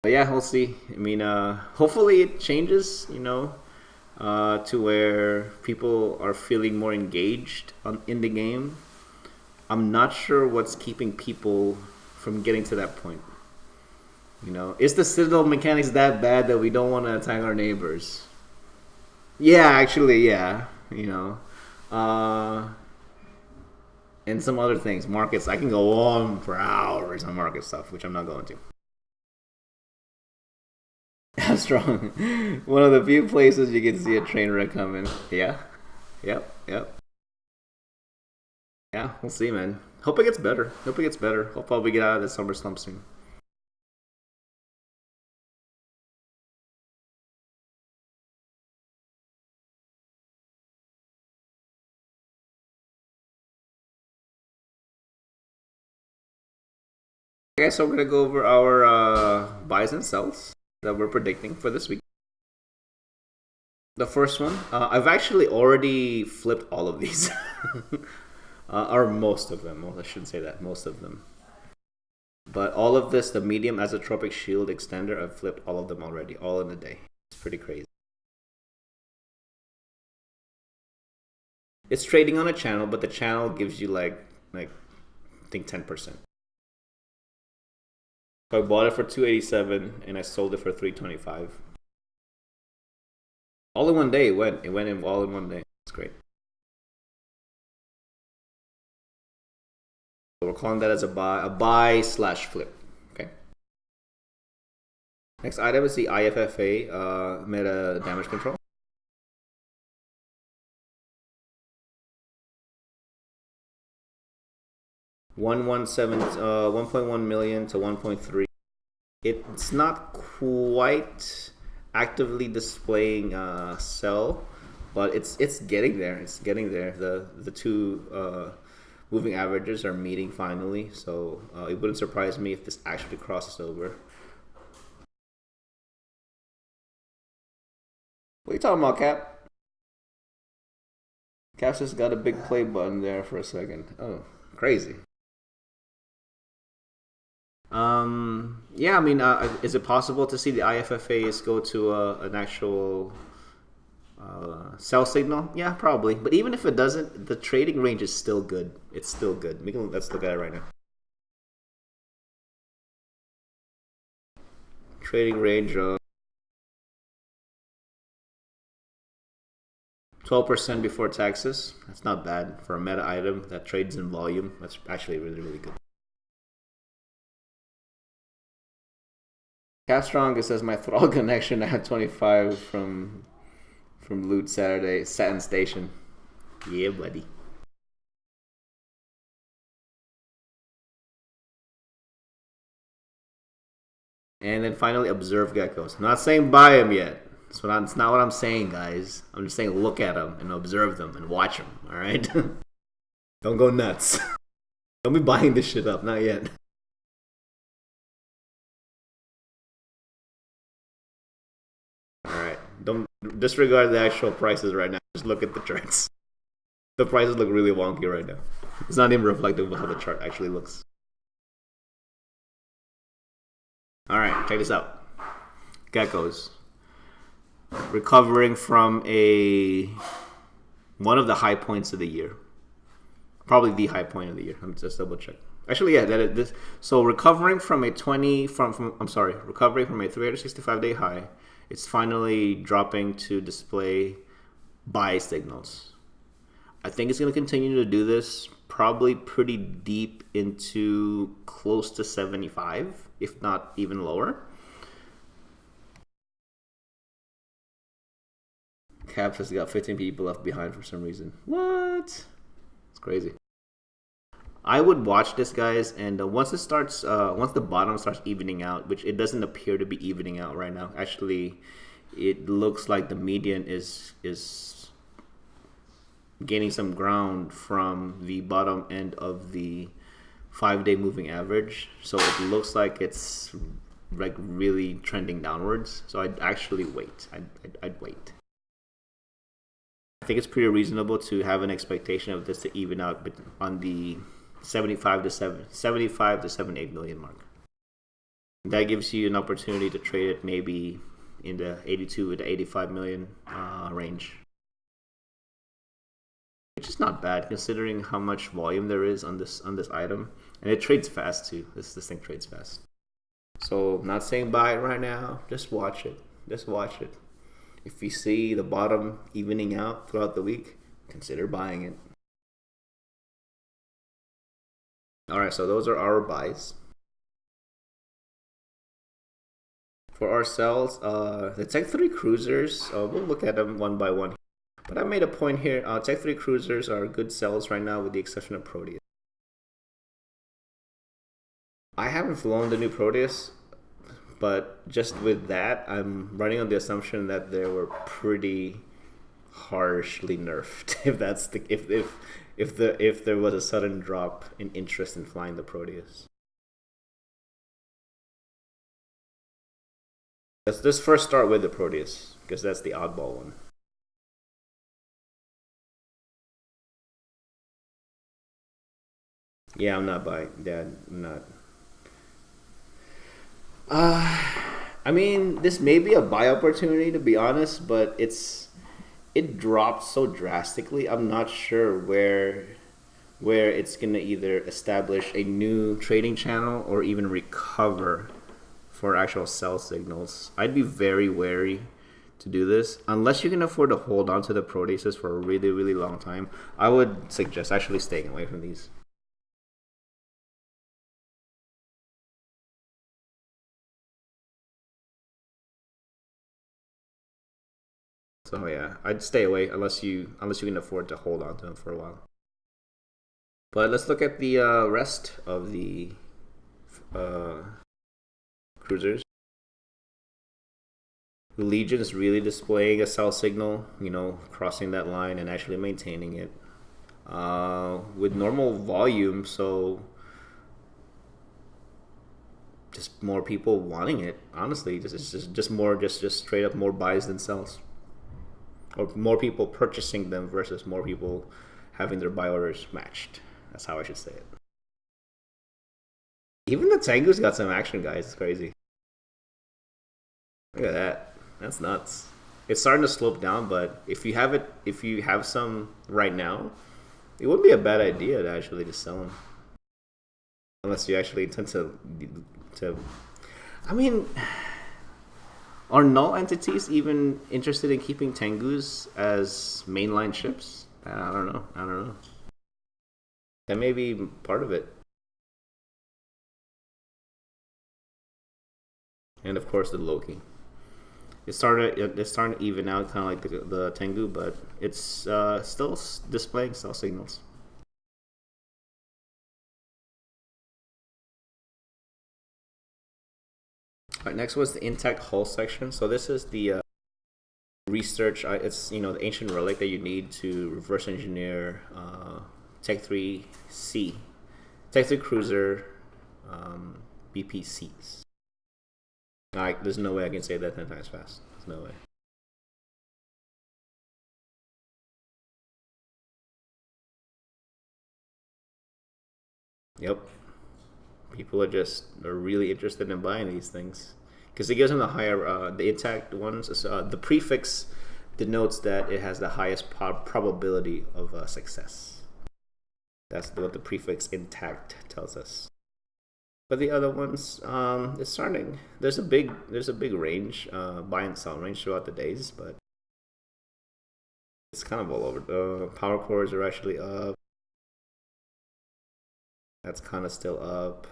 But yeah, we'll see. I mean, hopefully it changes, to where people are feeling more engaged in the game. I'm not sure what's keeping people from getting to that point. Is the Citadel mechanics that bad that we don't want to attack our neighbors? Yeah, actually, yeah. And some other things. Markets, I can go on for hours on market stuff, which I'm not going to. How strong? One of the few places you can see a train wreck coming. Yeah. Yep. Yeah, we'll see, man. Hope it gets better. Hope probably get out of this summer slump soon. Okay, so we're gonna go over our buys and sells that we're predicting for this week. The first one, I've actually already flipped all of these, or most of them. Well, I shouldn't say that, most of them. But all of this, the medium azotropic shield extender, I've flipped all of them already, all in a day. It's pretty crazy. It's trading on a channel, but the channel gives you like I think 10%. So I bought it for 287 and I sold it for 325. All in one day. It went in all in one day. It's great. So we're calling that as a buy / flip. Okay. Next item is the IFFA meta damage control. 1.1 million to 1.3. It's not quite actively displaying sell, but it's getting there. It's getting there. The two moving averages are meeting finally, so it wouldn't surprise me if this actually crosses over. What are you talking about, Cap? Cap's just got a big play button there for a second. Oh, crazy. Yeah, I mean, is it possible to see the IFFAs go to an actual sell signal? Yeah, probably. But even if it doesn't, the trading range is still good. It's still good. Let's look at it right now. Trading range of 12% before taxes. That's not bad for a meta item that trades in volume. That's actually really, really good. Capstrong, it says my thrall connection at 25 from Loot Saturday, Satin Station. Yeah, buddy. And then finally, observe geckos. I'm not saying buy them yet. It's not what I'm saying, guys. I'm just saying look at them and observe them and watch them. All right. Don't go nuts. Don't be buying this shit up. Not yet. Alright, don't disregard the actual prices right now. Just look at the charts. The prices look really wonky right now. It's not even reflective of how the chart actually looks. Alright, check this out. geckos recovering from a one of the high points of the year, probably the high point of the year. Let me just double check. Actually, yeah, this. So recovering from a recovering from a 365-day high, it's finally dropping to display buy signals. I think it's going to continue to do this probably pretty deep into close to 75, if not even lower. Caps has got 15 people left behind for some reason. What? It's crazy. I would watch this, guys, and once the bottom starts evening out, which it doesn't appear to be evening out right now. Actually, it looks like the median is gaining some ground from the bottom end of the 5-day moving average. So it looks like it's like really trending downwards. So I'd actually wait. I'd wait. I think it's pretty reasonable to have an expectation of this to even out on the 75 to 78 million mark. That gives you an opportunity to trade it maybe in the 82 to 85 million range, which is not bad considering how much volume there is on this item, and it trades fast too. This thing trades fast. So I'm not saying buy it right now. Just watch it. If you see the bottom evening out throughout the week, consider buying it. All right, so those are our buys. For our sells, the Tech 3 cruisers, we'll look at them one by one. But I made a point here. Tech 3 cruisers are good sells right now with the exception of Proteus. I haven't flown the new Proteus, but just with that, I'm running on the assumption that they were pretty harshly nerfed. If there was a sudden drop in interest in flying the Proteus. Let's first start with the Proteus because that's the oddball one. Yeah, I'm not buying. Yeah, I'm not. I mean, this may be a buy opportunity to be honest, but it dropped so drastically. I'm not sure where it's gonna either establish a new trading channel or even recover for actual sell signals. I'd be very wary to do this unless you can afford to hold on to the Proteuses for a really, really long time. I would suggest actually staying away from these. So yeah, I'd stay away unless you can afford to hold on to them for a while. But let's look at the rest of the cruisers. The Legion is really displaying a sell signal, crossing that line and actually maintaining it with normal volume. So just more people wanting it. Honestly, just straight up more buys than sells, or more people purchasing them versus more people having their buy orders matched. That's how I should say it. Even the Tengu's got some action, guys. It's crazy. Look at that. That's nuts. It's starting to slope down, but if you have some right now, it wouldn't be a bad idea to actually just sell them, unless you actually intend to. I mean, are null entities even interested in keeping Tengus as mainline ships? I don't know. That may be part of it. And of course the Loki. It's starting to even out, kind of like the Tengu, but it's still displaying sell signals. All right, next was the intact hull section. So this is the research. It's the ancient relic that you need to reverse engineer Tech 3C, Tech 3 cruiser BPCs. There's no way I can say that 10 times fast. There's no way. Yep. People are really interested in buying these things because it gives them the higher, the intact ones. The prefix denotes that it has the highest probability of success. That's what the prefix intact tells us. But the other ones, it's starting. There's a big range, buy and sell range throughout the days, but it's kind of all over. The power cores are actually up. That's kind of still up.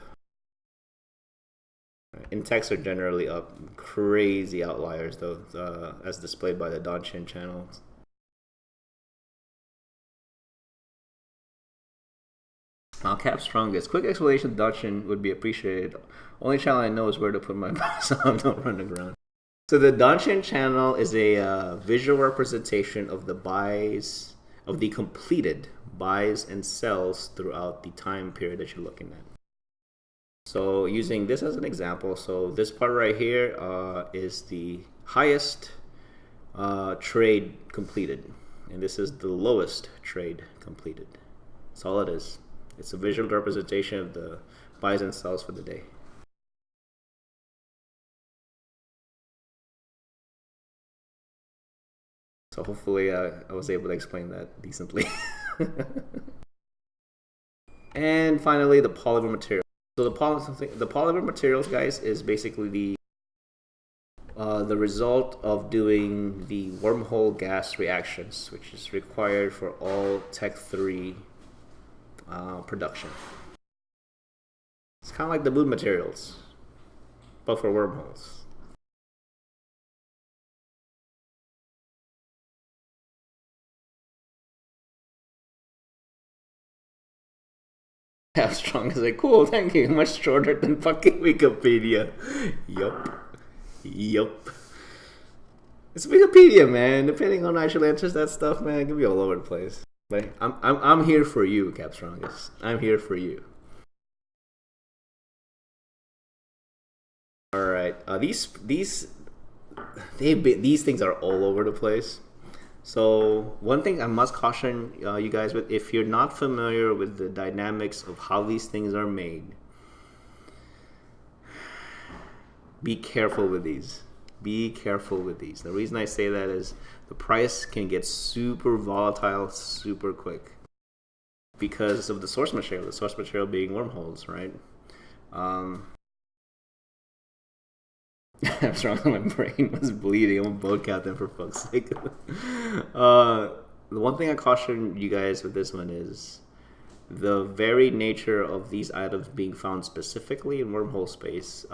Intacts are generally up. Crazy outliers though, as displayed by the Danshin channel. Cap strongest. Quick explanation of Danshin would be appreciated. Only channel I know is where to put my mouse so I don't run around. So the Danshin channel is a visual representation of the buys, of the completed buys and sells throughout the time period that you're looking at. So using this as an example, so this part right here is the highest trade completed, and this is the lowest trade completed. That's all it is. It's a visual representation of the buys and sells for the day. So hopefully I was able to explain that decently. And finally, the polymer material. So the polymer materials, guys, is basically the result of doing the wormhole gas reactions, which is required for all Tech 3 production. It's kind of like the moon materials, but for wormholes. How strong is it? Cool, thank you. Much shorter than fucking Wikipedia. Yup. It's Wikipedia, man. Depending on how actually answers that stuff, man, it can be all over the place. But I'm here for you, Cap Strongest. I'm here for you. All right. These things are all over the place. So one thing I must caution you guys with, if you're not familiar with the dynamics of how these things are made, be careful with these. Be careful with these. The reason I say that is the price can get super volatile super quick because of the source material being wormholes, right? I'm strong. My brain was bleeding. I'm a boat captain, for fuck's sake. The one thing I caution you guys with this one is the very nature of these items being found specifically in wormhole space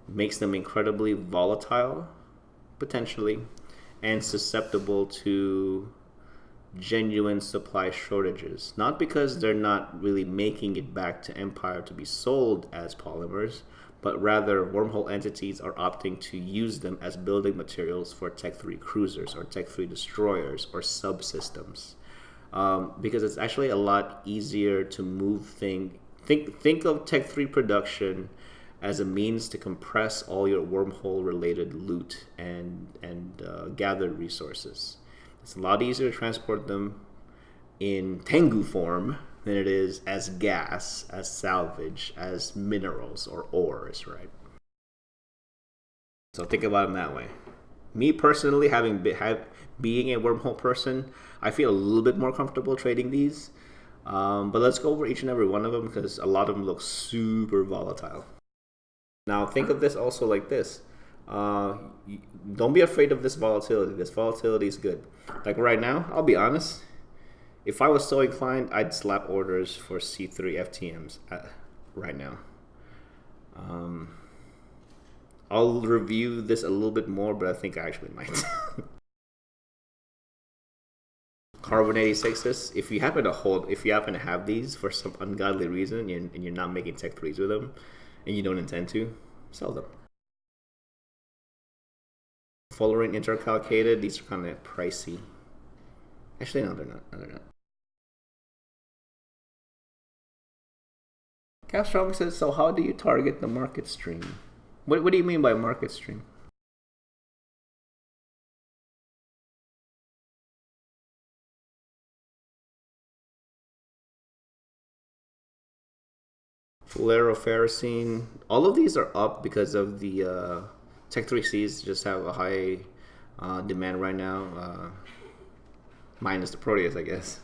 makes them incredibly volatile, potentially, and susceptible to genuine supply shortages. Not because they're not really making it back to Empire to be sold as polymers, but rather wormhole entities are opting to use them as building materials for Tech 3 cruisers or Tech 3 destroyers or subsystems. Because it's actually a lot easier to move things. Think of Tech 3 production as a means to compress all your wormhole related loot and gathered resources. It's a lot easier to transport them in Tengu form than it is as gas, as salvage, as minerals or ores, right? So think about them that way. Me personally, being a wormhole person, I feel a little bit more comfortable trading these. But let's go over each and every one of them because a lot of them look super volatile. Now think of this also like this. Don't be afraid of this volatility. This volatility is good. Like right now, I'll be honest. If I was so inclined, I'd slap orders for C3 FTMs right now. I'll review this a little bit more, but I think I actually might. Carbon 86s. If you happen to have these for some ungodly reason, and you're not making Tech 3s with them, and you don't intend to, sell them. Fullerene intercalcated. These are kind of pricey. Actually, no, they're not. No, they're not. Capstrong says, so how do you target the market stream? What do you mean by market stream? Fluoroferrocene. All of these are up because of the Tech 3Cs just have a high demand right now. Minus the Proteus, I guess.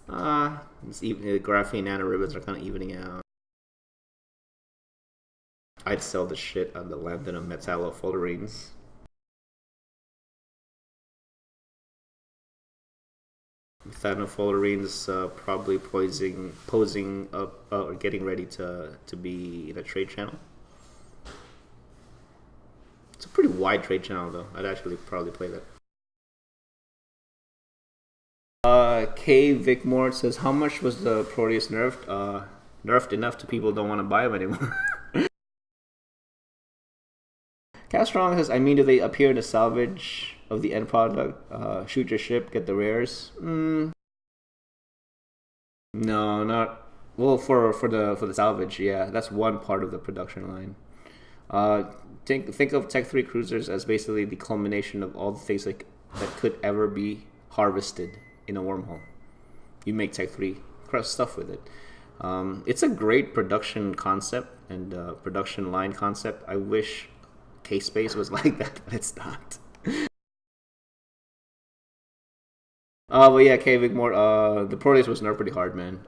The graphene nanoribbons are kind of evening out. I'd sell the shit out of the lanthanum metallofullerenes. Methanofullerenes probably posing up or getting ready to be in a trade channel. It's a pretty wide trade channel though. I'd actually probably play that. K Vicmore says, how much was the Proteus nerfed? Nerfed enough to people don't want to buy them anymore. Castrong says, I mean, do they appear in the salvage of the end product? Shoot your ship, get the rares? No, not well for the salvage. Yeah, that's one part of the production line. Think of Tech 3 cruisers as basically the culmination of all the things that could ever be harvested in a wormhole. You make Tech 3 stuff with it. It's a great production concept and production line concept. I wish K-Space was like that, but it's not. But yeah, K Vigmore, the Proteus was nerfed pretty hard, man.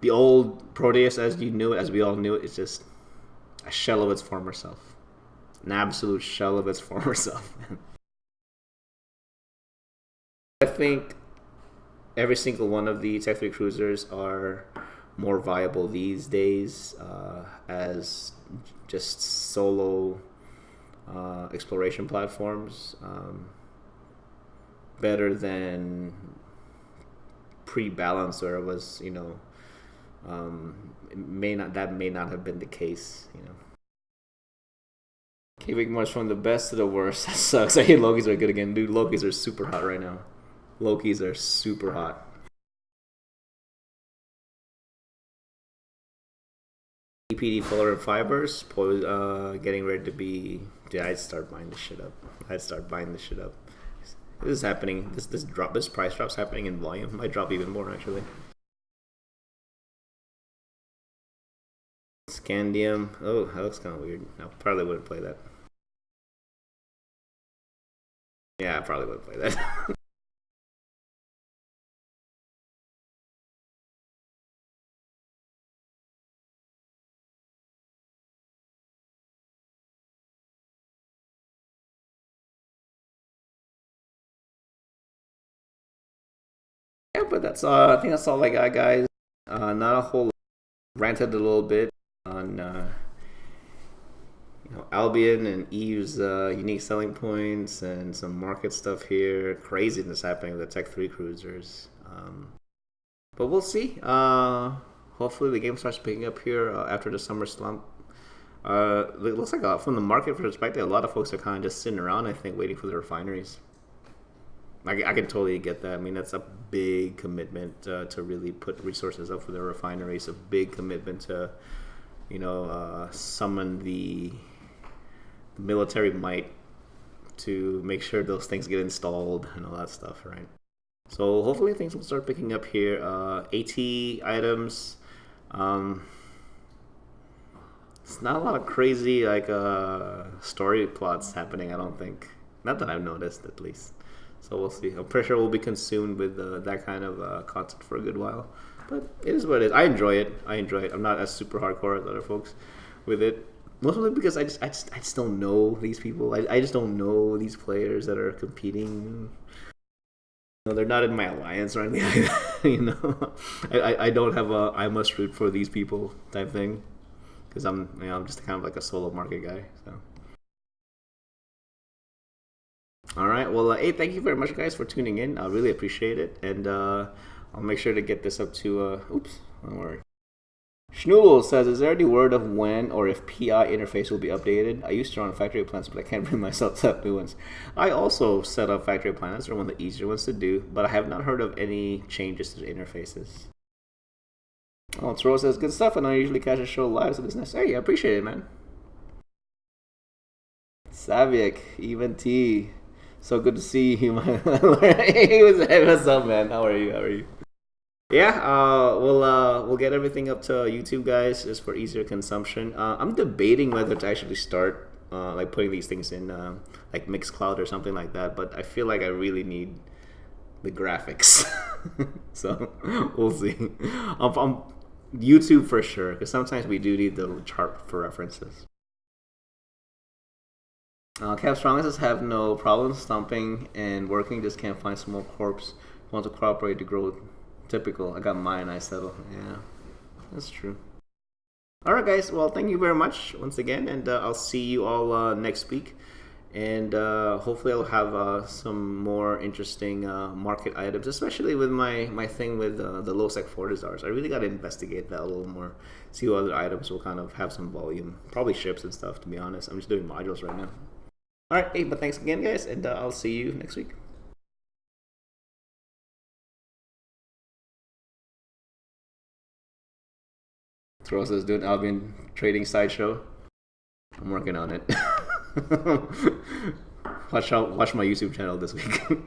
The old Proteus, as we all knew it, is just a shell of its former self. An absolute shell of its former self, man. I think every single one of the Tech 3 cruisers are more viable these days as just solo exploration platforms. Better than pre-balance, where it was, may not have been the case, Keeping much from the best to the worst. That sucks. I hate Lokis are good again, dude. Lokis are super hot right now. Lokis are super hot. EPD fuller fibers, getting ready to be. Dude, I'd start buying this shit up. This is happening. This price drop's happening in volume. Might drop even more actually. Scandium. Oh, that looks kind of weird. I probably wouldn't play that. Yeah, I probably wouldn't play that. Yeah, but that's I think that's all I got, guys. Not a whole lot. Ranted a little bit on Albion and Eve's unique selling points and some market stuff here. Craziness happening with the Tech 3 cruisers. But we'll see. Hopefully the game starts picking up here after the summer slump. It looks like from the market perspective, a lot of folks are kind of just sitting around, I think, waiting for the refineries. I can totally get that. I mean, that's a big commitment to really put resources up for the refineries. A big commitment to, summon the military might to make sure those things get installed and all that stuff, right? So hopefully things will start picking up here. AT items. It's not a lot of crazy story plots happening, I don't think. Not that I've noticed, at least. So we'll see. I'm pretty sure we'll be consumed with that kind of content for a good while. But it is what it is. I enjoy it. I'm not as super hardcore as other folks with it. Mostly because I just don't know these people. I just don't know these players that are competing. They're not in my alliance or anything. I don't have a I must root for these people type thing. Because I'm just kind of like a solo market guy. So. All right. Well, hey, thank you very much, guys, for tuning in. I really appreciate it, and I'll make sure to get this up to. Oops, don't worry. Schnoodle says, "Is there any word of when or if PI interface will be updated? I used to run factory plans, but I can't bring myself to set up new ones. I also set up factory plans; they're one of the easier ones to do, but I have not heard of any changes to the interfaces." Oh, Toro says, "Good stuff. And I usually catch a show live, so this nice. Hey, I appreciate it, man." Saviak, even T. So good to see you, man. Hey, what's up, man? How are you? Yeah, we'll get everything up to YouTube, guys, just for easier consumption. I'm debating whether to actually start like putting these things in like Mixcloud or something like that, but I feel like I really need the graphics, so we'll see. YouTube for sure, because sometimes we do need the chart for references. Cap Strongest have no problem stomping and working, just can't find small corpse. Want to cooperate to grow. Typical. I got mine, I settle. Yeah, that's true. Alright, guys, well, thank you very much once again, and I'll see you all next week. And hopefully I'll have some more interesting market items, especially with my thing with the low sec Fortizars. I really got to investigate that a little more, see what other items will kind of have some volume. Probably ships and stuff, to be honest. I'm just doing modules right now. Alright, hey, but thanks again, guys, and I'll see you next week. Throw says doing Albion trading sideshow. I'm working on it. Watch my YouTube channel this week.